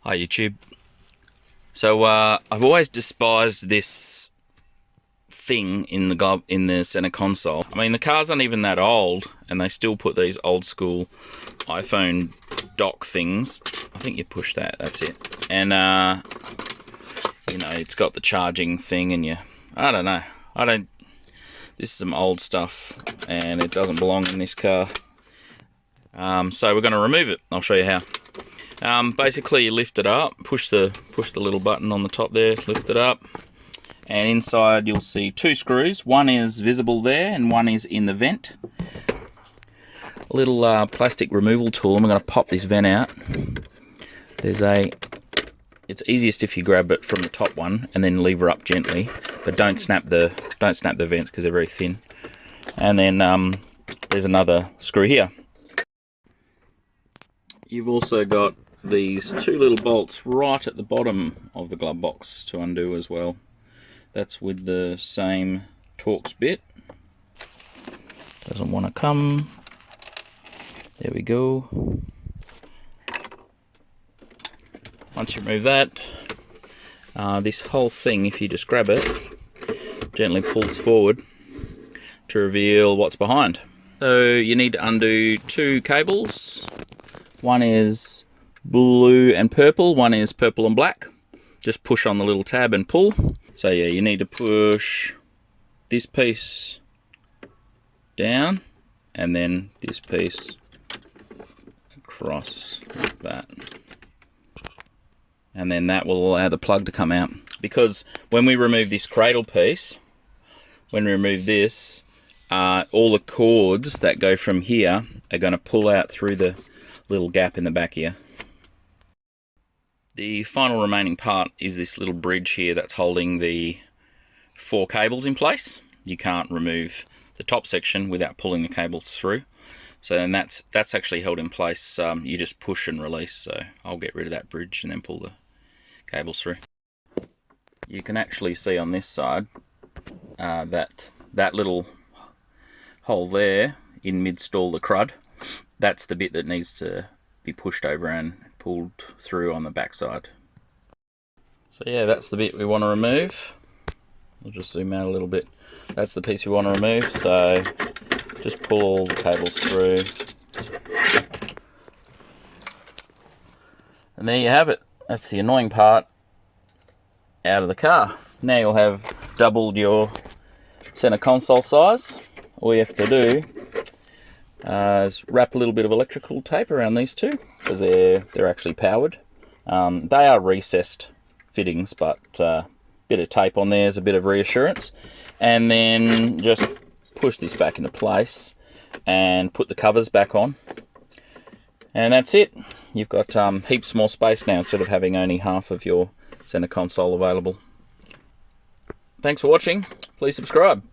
Hi YouTube. So I've always despised this thing in the center console. I mean, the cars aren't even that old, and they still put these old school iPhone dock things. I think you push that. That's it. And you know, it's got the charging thing, and I don't know. This is some old stuff, and it doesn't belong in this car. So we're going to remove it. I'll show you how. Basically, you lift it up, push the little button on the top there, lift it up, and inside you'll see two screws. One is visible there, and one is in the vent. A little plastic removal tool, and we're going to pop this vent out. It's easiest if you grab it from the top one and then lever up gently, but don't snap the vents because they're very thin. And then there's another screw here. You've also got these two little bolts right at the bottom of the glove box to undo as well. That's with the same Torx bit. Doesn't want to come. There we go. Once you remove that, this whole thing, if you just grab it, gently pulls forward to reveal what's behind. So you need to undo two cables. One is blue and purple, one is purple and black. Just push on the little tab and pull. So yeah, you need to push this piece down and then this piece across like that. And then that will allow the plug to come out. Because when we remove this cradle piece, when we remove this, all the cords that go from here are going to pull out through the little gap in the back here. The final remaining part is this little bridge here that's holding the four cables in place. You can't remove the top section without pulling the cables through. So then that's actually held in place. You just push and release. So I'll get rid of that bridge and then pull the cables through. You can actually see on this side that little hole there in mid-stall, the crud, that's the bit that needs to be pushed over and pulled through on the back side. So yeah, that's the bit we want to remove. I'll just zoom out a little bit. That's the piece we want to remove, so just pull all the cables through. And there you have it. That's the annoying part out of the car. Now you'll have doubled your center console size. All you have to do is wrap a little bit of electrical tape around these two, because they're actually powered. They are recessed fittings, but a bit of tape on there is a bit of reassurance. And then just push this back into place and put the covers back on. And that's it. You've got heaps more space now instead of having only half of your center console available. Thanks for watching. Please subscribe.